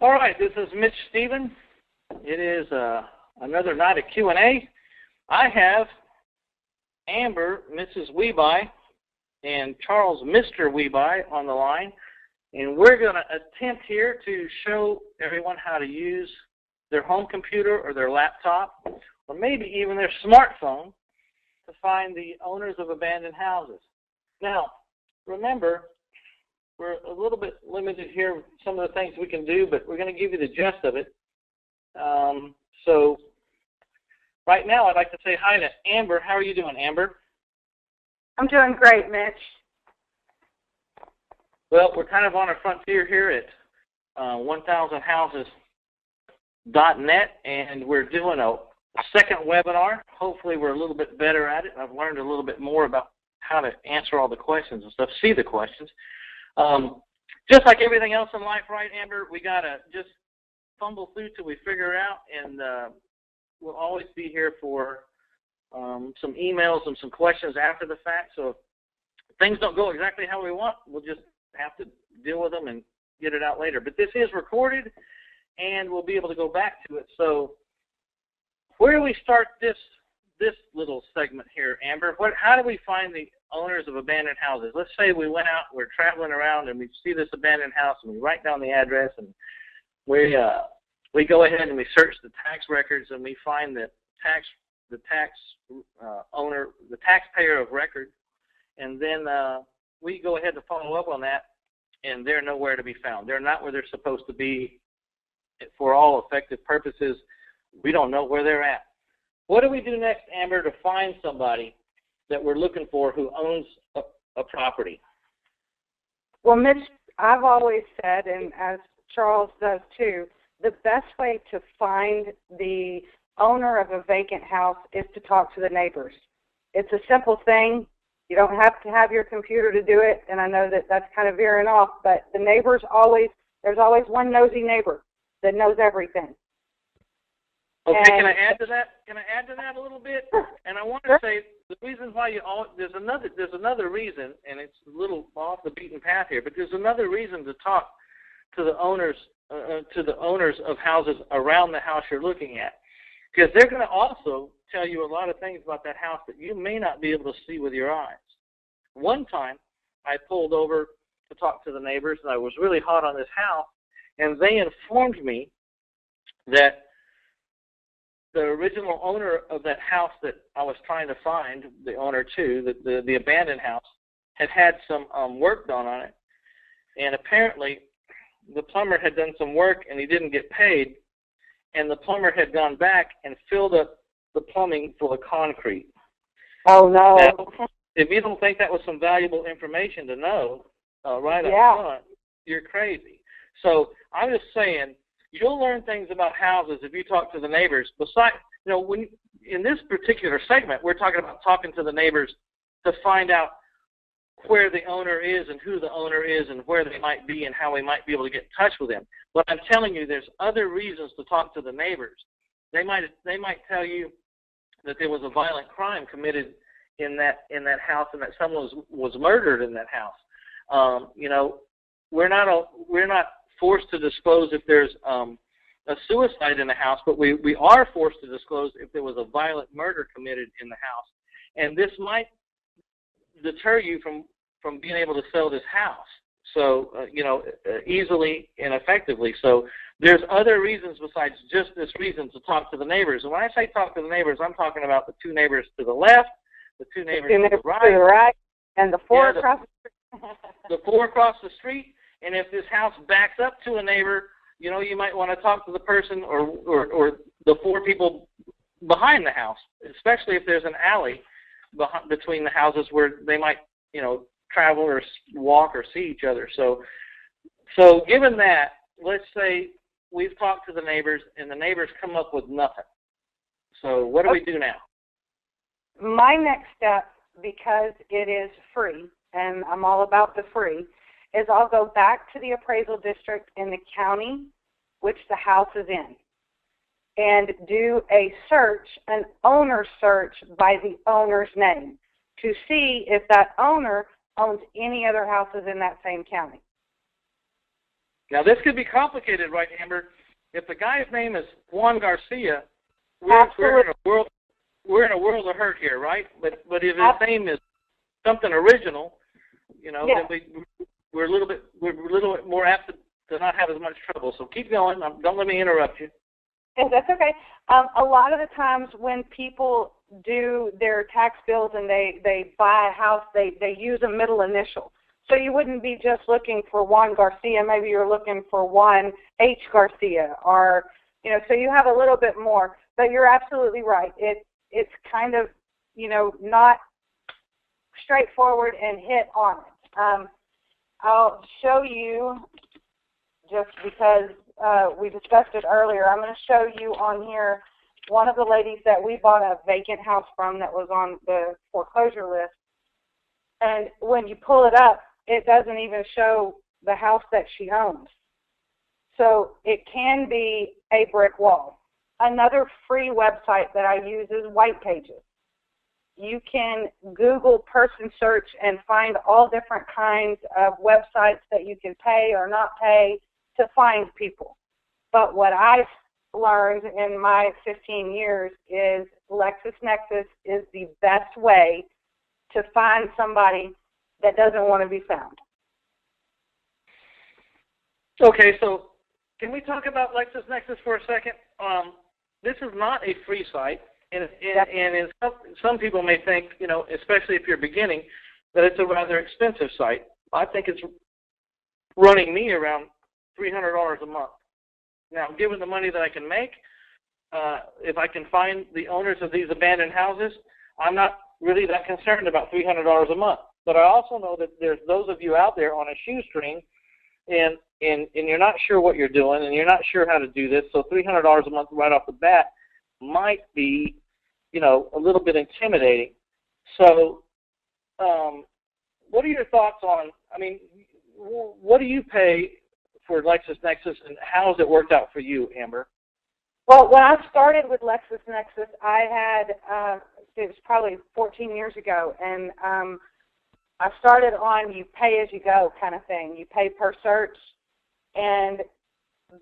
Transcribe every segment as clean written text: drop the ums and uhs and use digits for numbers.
All right, this is Mitch Stephen. It is another night of Q&A. I have Amber, Mrs. Weeby, and Charles, Mr. Weeby, on the line, and we're going to attempt here to show everyone how to use their home computer or their laptop, or maybe even their smartphone, to find the owners of abandoned houses. Now, remember, we're a little bit limited here, some of the things we can do, but we're going to give you the gist of it. So right now I'd like to say hi to Amber. How are you doing, Amber? I'm doing great, Mitch. Well, we're kind of on a frontier here at 1000houses.net, and we're doing a second webinar. Hopefully we're a little bit better at it. I've learned a little bit more about how to answer all the questions and stuff, see the questions. Just like everything else in life, right, Amber, we got to just fumble through till we figure out, and we'll always be here for some emails and some questions after the fact. So if things don't go exactly how we want, we'll just have to deal with them and get it out later. But this is recorded, and we'll be able to go back to it. So where do we start this little segment here, Amber? How do we find the owners of abandoned houses? Let's say we went out, we're traveling around, and we see this abandoned house, and we write down the address, and we go ahead and we search the tax records, and we find the taxpayer of record, and then we go ahead to follow up on that, and they're nowhere to be found. They're not where they're supposed to be. For all effective purposes, we don't know where they're at. What do we do next, Amber, to find somebody that we're looking for who owns a property? Well, Mitch, I've always said, and as Charles does too, the best way to find the owner of a vacant house is to talk to the neighbors. It's a simple thing. You don't have to have your computer to do it, and I know that that's kind of veering off, but the neighbors there's always one nosy neighbor that knows everything. Okay, can I add to that? Can I add to that a little bit? And I want to say the reasons why there's another reason, and it's a little off the beaten path here, but there's another reason to talk to the owners of houses around the house you're looking at, because they're going to also tell you a lot of things about that house that you may not be able to see with your eyes. One time, I pulled over to talk to the neighbors, and I was really hot on this house, and they informed me that the original owner of that house that I was trying to find, the owner too, the abandoned house, had some work done on it. And apparently the plumber had done some work and he didn't get paid, and the plumber had gone back and filled up the plumbing full of concrete. Oh, no. Now, if you don't think that was some valuable information to know right up front, you're crazy. So I'm just saying, you'll learn things about houses if you talk to the neighbors. Besides, when in this particular segment, we're talking about talking to the neighbors to find out where the owner is and who the owner is and where they might be and how we might be able to get in touch with them. But I'm telling you, there's other reasons to talk to the neighbors. They might tell you that there was a violent crime committed in that house and that someone was murdered in that house. We're not forced to disclose if there's a suicide in the house, but we are forced to disclose if there was a violent murder committed in the house. And this might deter you from being able to sell this house easily and effectively. So there's other reasons besides just this reason to talk to the neighbors. And when I say talk to the neighbors, I'm talking about the two neighbors to the left, the two neighbors to the right, and the four across the street. The four across the street. And if this house backs up to a neighbor, you might want to talk to the person or the four people behind the house, especially if there's an alley between the houses where they might, travel or walk or see each other. So given that, let's say we've talked to the neighbors and the neighbors come up with nothing. So what do we do now? My next step, because it is free, and I'm all about the free, is I'll go back to the appraisal district in the county which the house is in and do a search, an owner search by the owner's name to see if that owner owns any other houses in that same county. Now, this could be complicated, right, Amber? If the guy's name is Juan Garcia, we're in a world of hurt here, right? But if his name is something original, then we're a little bit more apt to not have as much trouble. So keep going. Don't let me interrupt you. Yeah, that's okay. A lot of the times when people do their tax bills and they buy a house, they use a middle initial. So you wouldn't be just looking for Juan Garcia. Maybe you're looking for Juan H. Garcia, or so you have a little bit more. But you're absolutely right. It's kind of not straightforward and hit on it. I'll show you, just because we discussed it earlier. I'm going to show you on here one of the ladies that we bought a vacant house from that was on the foreclosure list. And when you pull it up, it doesn't even show the house that she owns. So it can be a brick wall. Another free website that I use is White Pages. You can Google person search and find all different kinds of websites that you can pay or not pay to find people. But what I've learned in my 15 years is LexisNexis is the best way to find somebody that doesn't want to be found. Okay, so can we talk about LexisNexis for a second? This is not a free site, and some people may think, especially if you're beginning, that it's a rather expensive site. I think it's running me around $300 a month. Now, given the money that I can make, if I can find the owners of these abandoned houses, I'm not really that concerned about $300 a month. But I also know that there's those of you out there on a shoestring, and you're not sure what you're doing, and you're not sure how to do this, so $300 a month right off the bat might be, a little bit intimidating. So what are your thoughts on, what do you pay for LexisNexis, and how has it worked out for you, Amber? Well, when I started with LexisNexis, I had, it was probably 14 years ago, and I started on you pay as you go kind of thing. You pay per search, and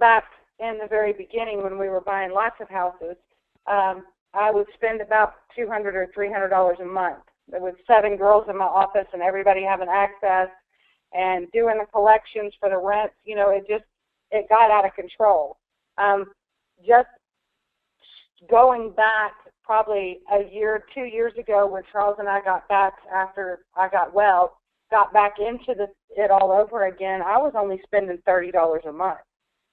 back in the very beginning when we were buying lots of houses, I would spend about $200 or $300 a month. There was 7 girls in my office and everybody having access and doing the collections for the rents. It got out of control. Just going back probably a year, 2 years ago when Charles and I got back after I got back into it all over again, I was only spending $30 a month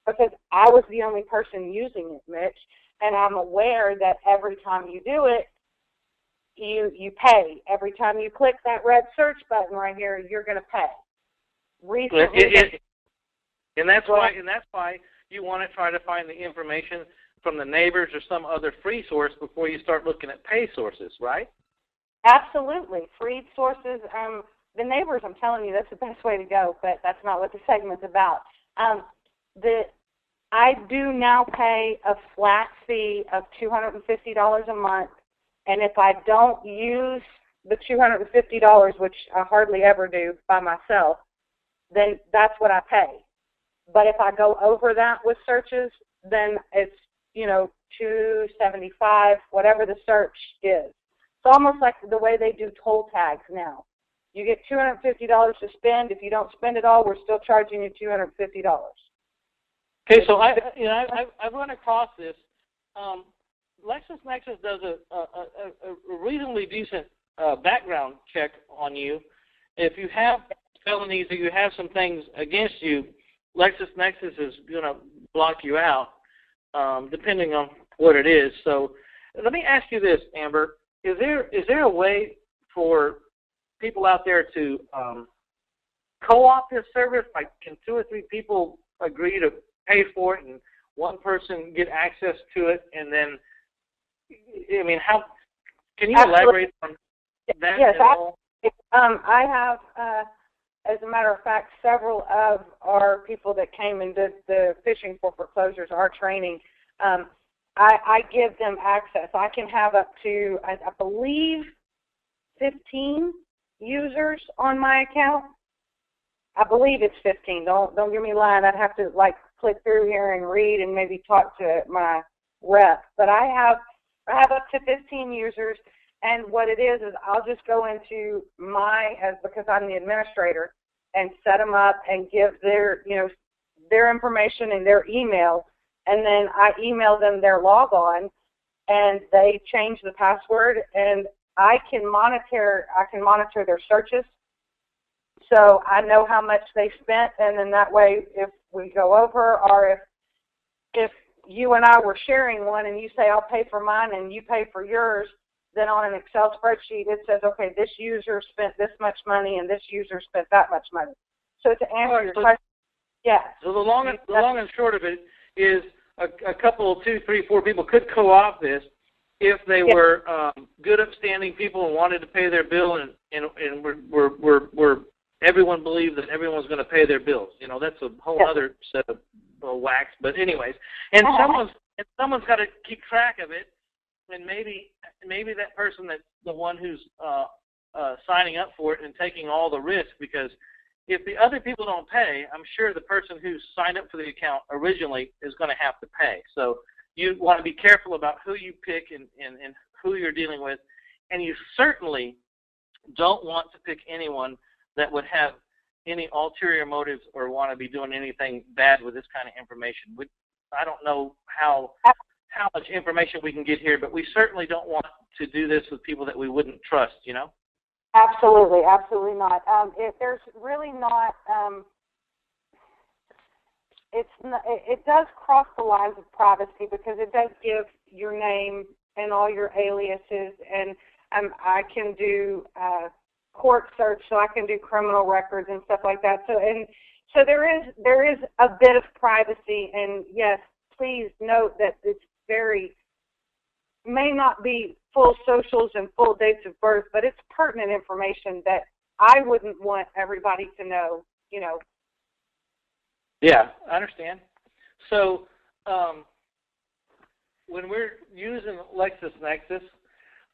because I was the only person using it, Mitch, and I'm aware that every time you do it, you pay. Every time you click that red search button right here, you're going to pay. And that's why you want to try to find the information from the neighbors or some other free source before you start looking at pay sources, right? Absolutely. Free sources. The neighbors, I'm telling you, that's the best way to go, but that's not what the segment's about. I do now pay a flat fee of $250 a month, and if I don't use the $250, which I hardly ever do by myself, then that's what I pay. But if I go over that with searches, then it's, $275, whatever the search is. It's almost like the way they do toll tags now. You get $250 to spend. If you don't spend it all, we're still charging you $250. Okay, so I've run across this. LexisNexis does a reasonably decent background check on you. If you have felonies or you have some things against you, LexisNexis is going to block you out, depending on what it is. So let me ask you this, Amber. Is there a way for people out there to co-opt this service? Like, can 2 or 3 people agree to pay for it and one person get access to it? And then, how can you elaborate on that? Yes, I have, as a matter of fact, several of our people that came and did the Fishing for Foreclosures, our training, I give them access. I can have up to, I believe, 15 users on my account. I believe it's 15. Don't get me lying. I'd have to click through here and read and maybe talk to my rep. But I have up to 15 users, and what it is I'll just go into because I'm the administrator, and set them up and give their information and their email, and then I email them their logon, and they change the password, and I can monitor their searches. So I know how much they spent, and then that way if we go over, or if you and I were sharing one and you say I'll pay for mine and you pay for yours, then on an Excel spreadsheet it says, okay, this user spent this much money and this user spent that much money. So to answer your question, yes. So the long and short of it is a couple, 2, 3, 4 people could co-opt this if they were good, upstanding people and wanted to pay their bill, and were everyone believed that everyone's going to pay their bills. That's a whole other set of wax. But anyways, and someone's got to keep track of it, and maybe that person that's the one who's signing up for it and taking all the risk, because if the other people don't pay, I'm sure the person who signed up for the account originally is going to have to pay. So you want to be careful about who you pick and who you're dealing with, and you certainly don't want to pick anyone that would have any ulterior motives or want to be doing anything bad with this kind of information. I don't know how much information we can get here, but we certainly don't want to do this with people that we wouldn't trust, Absolutely, absolutely not. There's really not. It does cross the lines of privacy, because it does give your name and all your aliases, and I can do court search, so I can do criminal records and stuff like that. So there is a bit of privacy, and yes, please note that it's may not be full socials and full dates of birth, but it's pertinent information that I wouldn't want everybody to know, Yeah, I understand. So when we're using LexisNexis,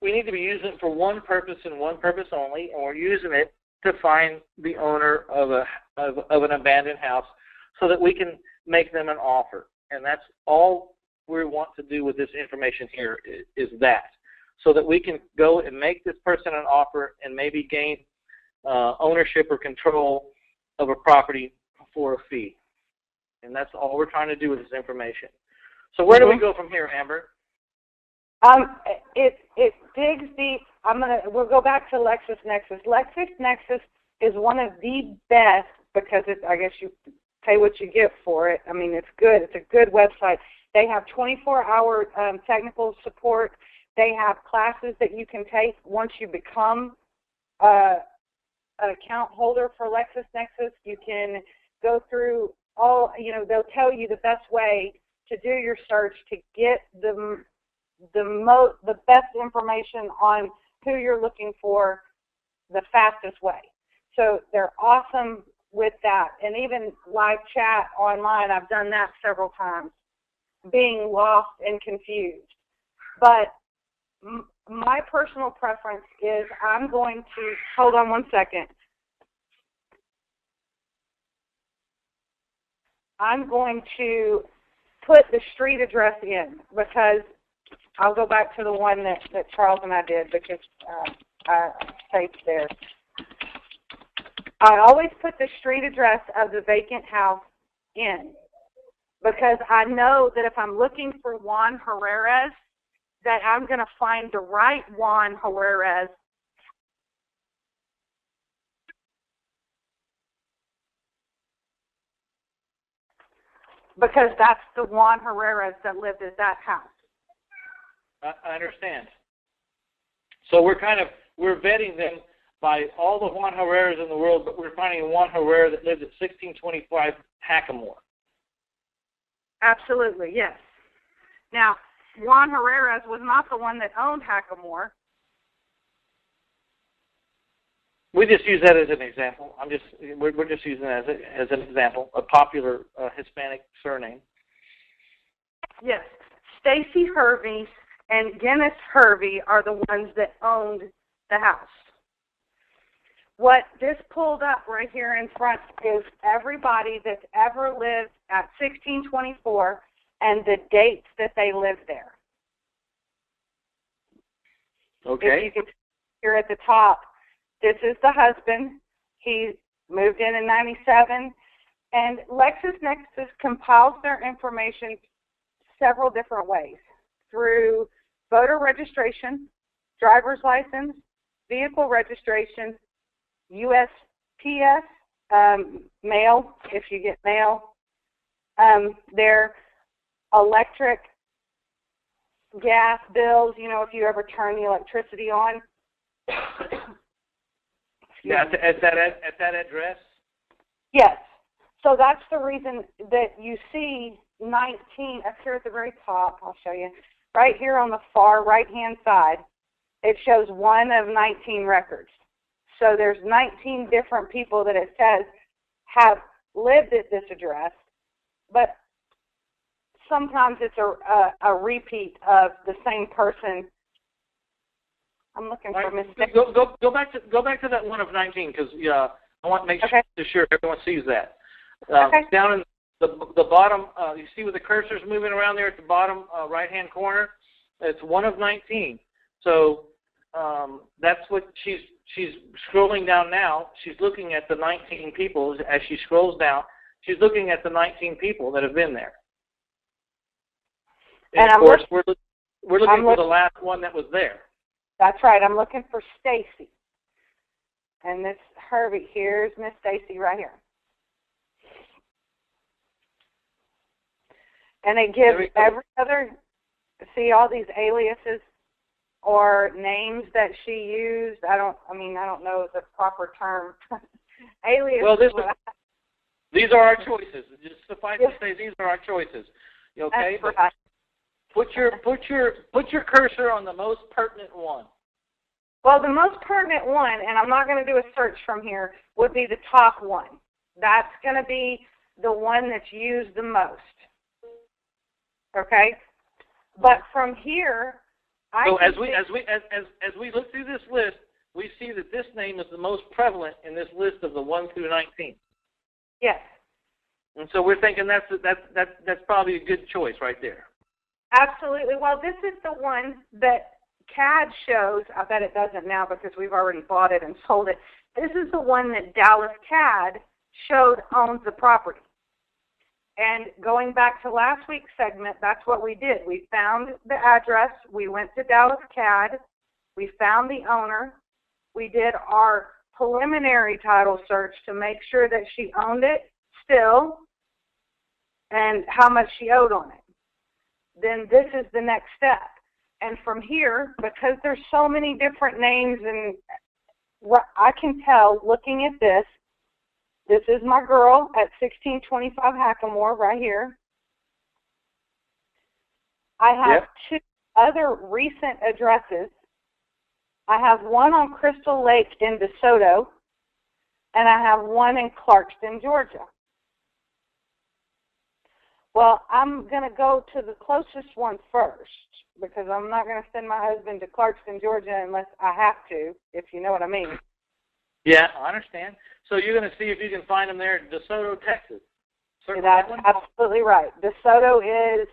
we need to be using it for one purpose and one purpose only, and we're using it to find the owner of an abandoned house so that we can make them an offer. And that's all we want to do with this information here is that, so that we can go and make this person an offer and maybe gain ownership or control of a property for a fee. And that's all we're trying to do with this information. So where do we go from here, Amber? It digs deep. We'll go back to LexisNexis. LexisNexis is one of the best, because I guess you pay what you get for it. I mean, it's good. It's a good website. They have 24-hour technical support. They have classes that you can take once you become an account holder for LexisNexis. You can go through all, they'll tell you the best way to do your search to get the best information on who you're looking for the fastest way. So they're awesome with that. And even live chat online, I've done that several times, being lost and confused. But my personal preference is I'm going to, hold on one second. I'm going to put the street address in, because I'll go back to the one that Charles and I did, because I taped there. I always put the street address of the vacant house in, because I know that if I'm looking for Juan Herrera's, that I'm going to find the right Juan Herrera's. Because that's the Juan Herrera's that lived at that house. I understand. So we're vetting them by all the Juan Herreras in the world, but we're finding Juan Herrera that lived at 1625 Hackamore. Absolutely, yes. Now, Juan Herrera's was not the one that owned Hackamore. We just use that as an example. We're just using it as an example, a popular Hispanic surname. Yes, Stacy Hervey and Dennis Hervey are the ones that owned the house. what this pulled up right here in front is everybody that's ever lived at 1624 and the dates that they lived there. Okay. If you can see here at the top, this is the husband. He moved in 97. And LexisNexis compiles their information several different ways, through voter registration, driver's license, vehicle registration, USPS, mail, if you get mail, their electric, gas bills, if you ever turn the electricity on. Yeah, at that address? Yes. So that's the reason that you see 19 up here at the very top. I'll show you. Right here on the far right-hand side, it shows one of 19 records. So there's 19 different people that it says have lived at this address, but sometimes it's a repeat of the same person. I'm looking for mistakes. Go back to that one of 19 because I want to make sure everyone sees that. Down in the bottom, you see where the cursor's moving around there at the bottom right-hand corner? It's one of 19. So that's what she's scrolling down now. She's looking at the 19 people. As she scrolls down, she's looking at the 19 people that have been there. And of course, we're looking for the last one that was there. That's right. I'm looking for Stacy. And this Herbie, here's Miss Stacy right here. And it gives every other, see all these aliases or names that she used. I don't know the proper term. Alias. Well, these are our choices. Just suffice to say, these are our choices. Okay? That's right. Put your cursor on the most pertinent one. Well, the most pertinent one, and I'm not going to do a search from here, would be the top one. That's going to be the one that's used the most. Okay? But from here, as we look through this list, we see that this name is the most prevalent in this list of the 1 through 19. Yes. And so we're thinking that's probably a good choice right there. Absolutely. Well, this is the one that CAD shows. I bet it doesn't now because we've already bought it and sold it. This is the one that Dallas CAD showed owns the property. And going back to last week's segment, that's what we did. We found the address. We went to Dallas CAD. We found the owner. We did our preliminary title search to make sure that she owned it still and how much she owed on it. Then this is the next step. And from here, because there's so many different names, and I can tell looking at this is my girl at 1625 Hackamore right here. I have two other recent addresses. I have one on Crystal Lake in DeSoto, and I have one in Clarkston, Georgia. Well, I'm going to go to the closest one first because I'm not going to send my husband to Clarkston, Georgia unless I have to, if you know what I mean. Yeah, I understand. So you're going to see if you can find him there in DeSoto, Texas. That's absolutely right. DeSoto is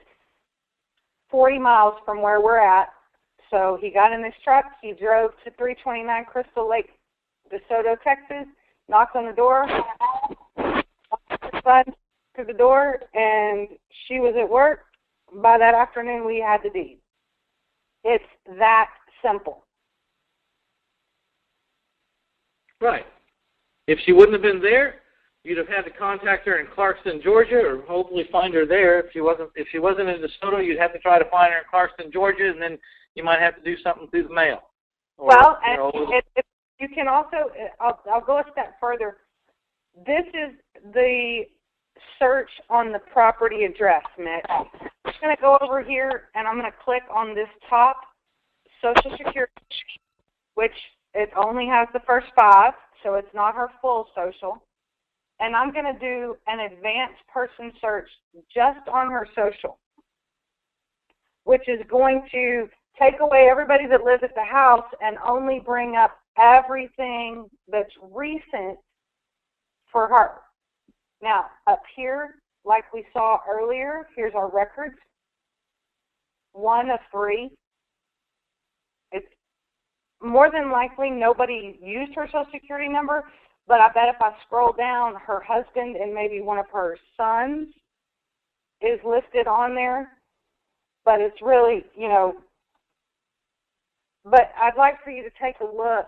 40 miles from where we're at. So he got in his truck. He drove to 329 Crystal Lake, DeSoto, Texas, knocked on the door, to the door, and she was at work. By that afternoon, we had the deed. It's that simple. Right. If she wouldn't have been there, you'd have had to contact her in Clarkston, Georgia, or hopefully find her there. If she wasn't in DeSoto, you'd have to try to find her in Clarkston, Georgia, and then you might have to do something through the mail. Or, if you can also, I'll go a step further. This is the search on the property address, Mitch. I'm just going to go over here, and I'm going to click on this top Social Security, which it only has the first 5, so it's not her full social. And I'm going to do an advanced person search just on her social, which is going to take away everybody that lives at the house and only bring up everything that's recent for her. Now, up here, like we saw earlier, here's our records. 1 of 3. It's more than likely nobody used her Social Security number, but I bet if I scroll down, her husband and maybe one of her sons is listed on there. But it's really, but I'd like for you to take a look.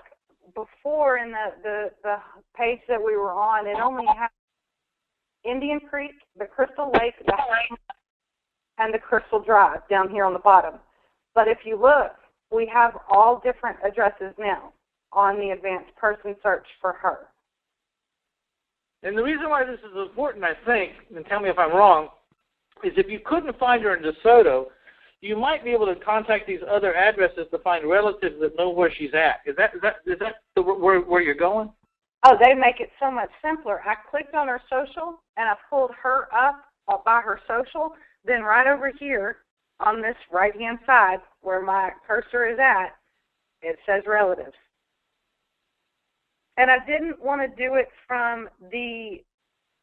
Before in the page that we were on, it only had Indian Creek, the Crystal Lake, and the Crystal Drive down here on the bottom. But if you look, we have all different addresses now on the advanced person search for her. And the reason why this is important, I think, and tell me if I'm wrong, is if you couldn't find her in DeSoto, you might be able to contact these other addresses to find relatives that know where she's at. Is that where you're going? Oh, they make it so much simpler. I clicked on her social, and I pulled her up by her social. Then right over here on this right-hand side where my cursor is at, it says relatives. And I didn't want to do it from the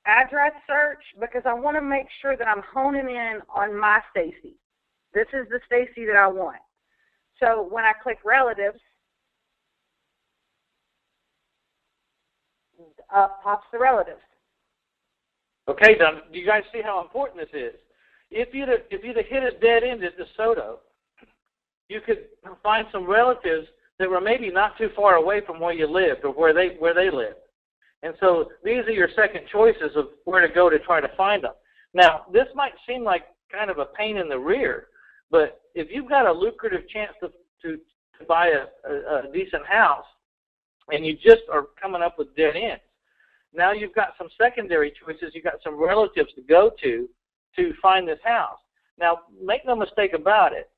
address search because I want to make sure that I'm honing in on my Stacy. This is the Stacy that I want. So when I click relatives, up pops the relatives. Okay, Don. Do you guys see how important this is? If you'd have hit a dead end at DeSoto, you could find some relatives that were maybe not too far away from where you lived or where they lived. And so these are your second choices of where to go to try to find them. Now, this might seem like kind of a pain in the rear, but if you've got a lucrative chance to buy a decent house and you just are coming up with dead ends, now you've got some secondary choices. You've got some relatives to go to find this house. Now, make no mistake about it.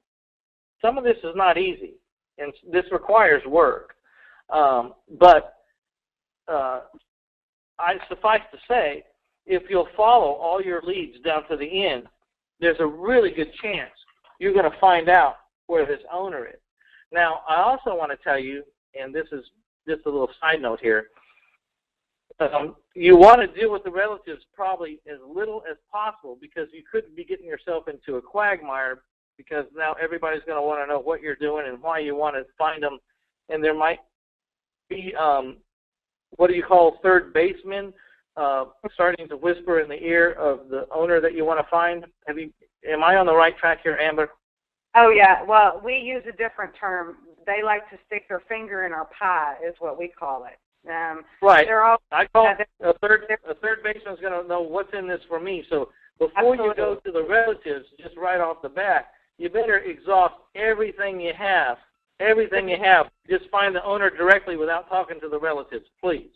Some of this is not easy, and this requires work. But I suffice to say, if you'll follow all your leads down to the end, there's a really good chance you're going to find out where this owner is. Now, I also want to tell you, and this is just a little side note here, you want to deal with the relatives probably as little as possible because you could be getting yourself into a quagmire because now everybody's going to want to know what you're doing and why you want to find them. And there might be, what do you call, third basemen starting to whisper in the ear of the owner that you want to find. Am I on the right track here, Amber? Oh, yeah. Well, we use a different term. They like to stick their finger in our pie is what we call it. Right. All, I call a third baseman's going to know what's in this for me. So before absolutely. You go to the relatives, just right off the bat, you better exhaust everything you have. Everything you have. Just find the owner directly without talking to the relatives, please.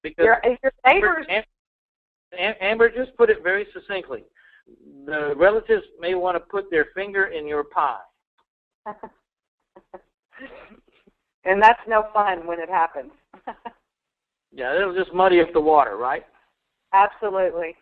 Because your neighbors. Amber just put it very succinctly. The relatives may want to put their finger in your pie. And that's no fun when it happens. Yeah, it'll just muddy up the water, right? Absolutely.